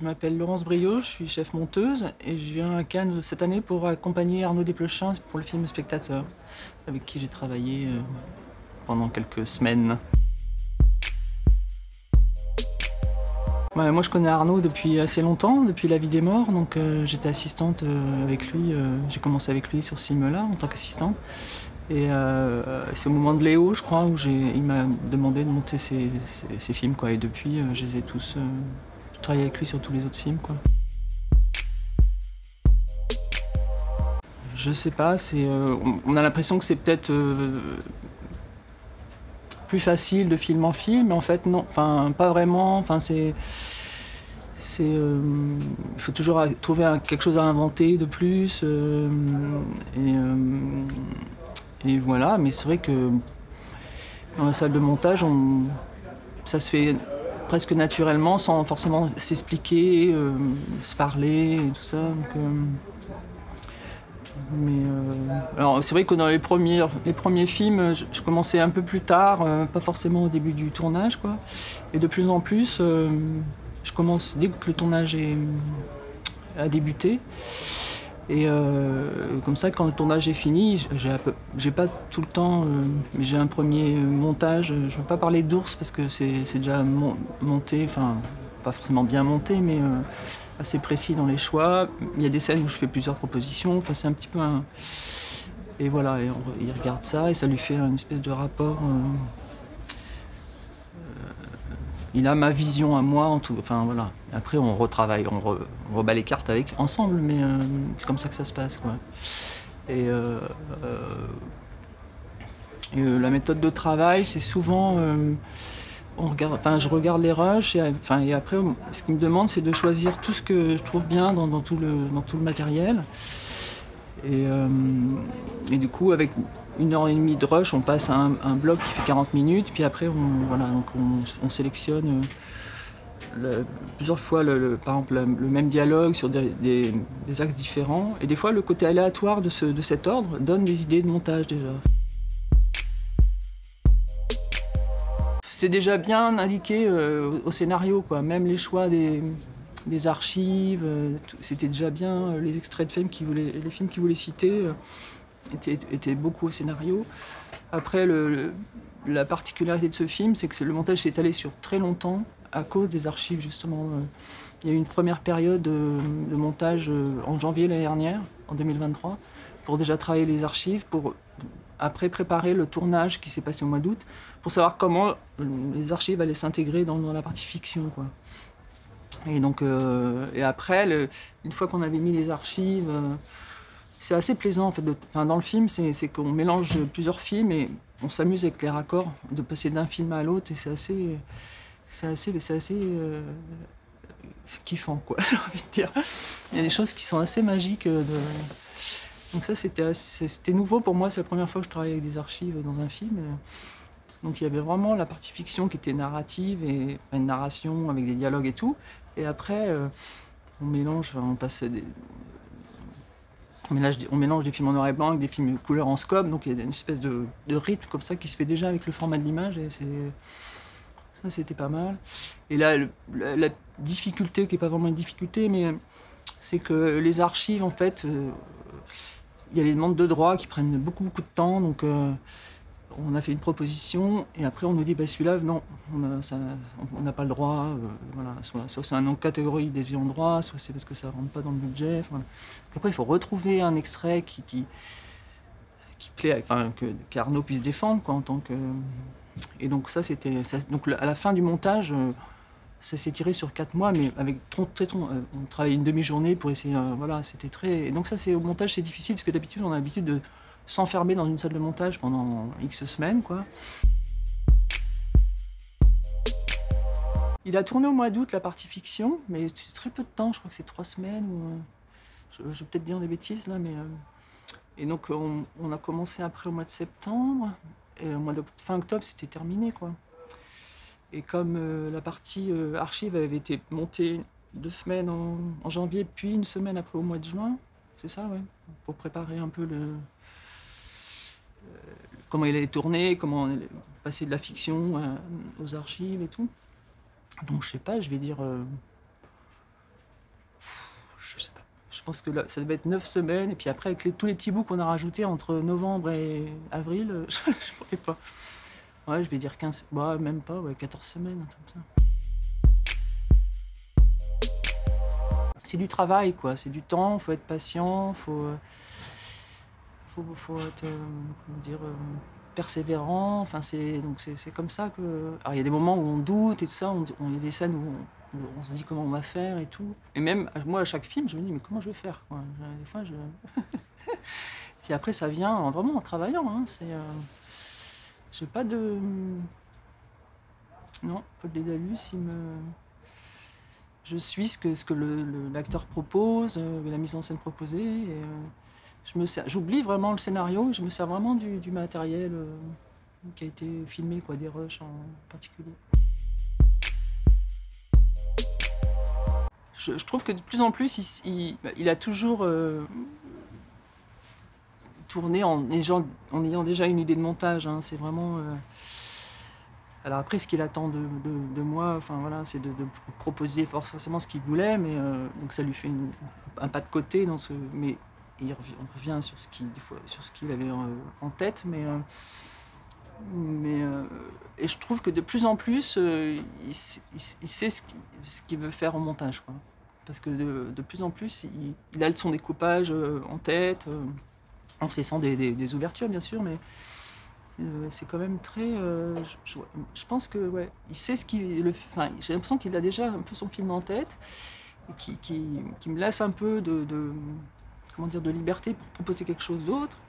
Je m'appelle Laurence Briot, je suis chef monteuse et je viens à Cannes cette année pour accompagner Arnaud Desplechin pour le film Spectateur, avec qui j'ai travaillé pendant quelques semaines. Ouais, moi je connais Arnaud depuis assez longtemps, depuis La vie des morts, donc j'étais assistante avec lui, j'ai commencé avec lui sur ce film-là en tant qu'assistante. Et c'est au moment de Léo, je crois, où il m'a demandé de monter ses films, quoi. Et depuis, je les ai tous... je travaille avec lui sur tous les autres films, quoi. Je sais pas, on a l'impression que c'est peut-être plus facile de film en film, mais en fait non, enfin pas vraiment. Enfin il faut toujours trouver quelque chose à inventer de plus. Et voilà, mais c'est vrai que dans la salle de montage, ça se fait presque naturellement, sans forcément s'expliquer, se parler et tout ça. Donc, alors c'est vrai que dans les premiers films, je commençais un peu plus tard, pas forcément au début du tournage, quoi. Et de plus en plus, je commence dès que le tournage a débuté. Et comme ça, quand le tournage est fini, j'ai pas tout le temps, mais j'ai un premier montage. Je ne veux pas parler d'ours parce que c'est déjà monté, enfin pas forcément bien monté, mais assez précis dans les choix. Il y a des scènes où je fais plusieurs propositions. Enfin, c'est un petit peu un... Et voilà, il regarde ça et ça lui fait une espèce de rapport. Il a ma vision à moi, en tout. Enfin voilà. Après, on retravaille, on rebat les cartes ensemble, mais c'est comme ça que ça se passe, quoi. Et, la méthode de travail, c'est souvent, je regarde les rushs, et après, ce qu'il me demande, c'est de choisir tout ce que je trouve bien dans tout le matériel. Et du coup, avec 1 heure et demie de rush, on passe à un bloc qui fait 40 minutes, puis après, on sélectionne plusieurs fois, par exemple, le même dialogue sur des axes différents. Et des fois, le côté aléatoire de cet ordre donne des idées de montage, déjà. C'est déjà bien indiqué au scénario, quoi. Même les choix des archives, c'était déjà bien. Les extraits de films les films qu'il voulait citer étaient beaucoup au scénario. Après, la particularité de ce film, c'est que le montage s'est étalé sur très longtemps à cause des archives, justement. Il y a eu une première période de montage en janvier l'année dernière, en 2023, pour déjà travailler les archives, pour après préparer le tournage qui s'est passé au mois d'août, pour savoir comment les archives allaient s'intégrer dans la partie fiction, quoi. Et donc, et après, une fois qu'on avait mis les archives, c'est assez plaisant en fait. Dans le film, c'est qu'on mélange plusieurs films et on s'amuse avec les raccords, de passer d'un film à l'autre, et c'est assez kiffant, quoi. J'ai envie de dire. Il y a des choses qui sont assez magiques. Donc ça, c'était nouveau pour moi. C'est la première fois que je travaillais avec des archives dans un film. Donc il y avait vraiment la partie fiction qui était narrative, et une narration avec des dialogues et tout. Et après, on mélange, on mélange des films en noir et blanc avec des films couleur en scope. Donc il y a une espèce de rythme comme ça qui se fait déjà avec le format de l'image. Et ça, c'était pas mal. Et là, la difficulté, qui n'est pas vraiment une difficulté, mais c'est que les archives, en fait, il y a les demandes de droit qui prennent beaucoup, beaucoup de temps. Donc on a fait une proposition et après on nous dit celui-là, non, on n'a pas le droit. Voilà. Soit c'est un nom de catégorie des ayants droit, soit c'est parce que ça ne rentre pas dans le budget. Voilà. Donc après, il faut retrouver un extrait qui plaît, enfin, qu'Arnaud puisse défendre, quoi, en tant que... Et donc donc à la fin du montage, ça s'est tiré sur 4 mois, mais avec on travaillait une demi-journée pour essayer. Voilà, c'était très... Et donc ça, au montage, c'est difficile, parce que d'habitude, on a l'habitude de s'enfermer dans une salle de montage pendant X semaines, quoi. Il a tourné au mois d'août, la partie fiction, mais c'est très peu de temps, je crois que c'est 3 semaines, ou... je vais peut-être dire des bêtises, là, mais... Et donc, on a commencé après au mois de septembre, et au mois de fin octobre, c'était terminé, quoi. Et comme la partie archive avait été montée 2 semaines en janvier, puis 1 semaine après au mois de juin, c'est ça, ouais, pour préparer un peu comment il allait tourner, comment passer de la fiction aux archives et tout. Donc je sais pas, je vais dire pense que là, ça devait être 9 semaines. Et puis après, avec tous les petits bouts qu'on a rajoutés entre novembre et avril, je ne pourrais pas. Ouais, je vais dire 15, bah, même pas, ouais, 14 semaines, un truc comme ça. C'est du travail, quoi. C'est du temps, faut être patient, faut être, comment dire, persévérant. Enfin, c'est comme ça que. Alors, il y a des moments où on doute et tout ça. Il y a des scènes où on se dit comment on va faire et tout. Et même moi, à chaque film, je me dis mais comment je vais faire, quoi. Des fois, Puis après, ça vient vraiment en travaillant. Hein. J'ai pas de. Non, Paul Dédalus, je suis ce que l'acteur propose, la mise en scène proposée. Et, j'oublie vraiment le scénario, je me sers vraiment du matériel qui a été filmé, quoi, des rushs en particulier. Je trouve que de plus en plus, il a toujours tourné en ayant déjà une idée de montage. Hein. C'est vraiment. Alors après, ce qu'il attend de moi, enfin voilà, c'est de proposer forcément ce qu'il voulait, mais donc ça lui fait un pas de côté dans ce. Mais on revient sur ce qu'il avait en tête, et je trouve que de plus en plus, il sait ce qu'il veut faire en montage, quoi. Parce que de plus en plus, il a son découpage en tête, en se laissant des ouvertures, bien sûr, mais c'est quand même très. Je pense que, ouais, il sait ce qu'il. Enfin, j'ai l'impression qu'il a déjà un peu son film en tête, et qui me laisse un peu comment dire, de liberté pour proposer quelque chose d'autre.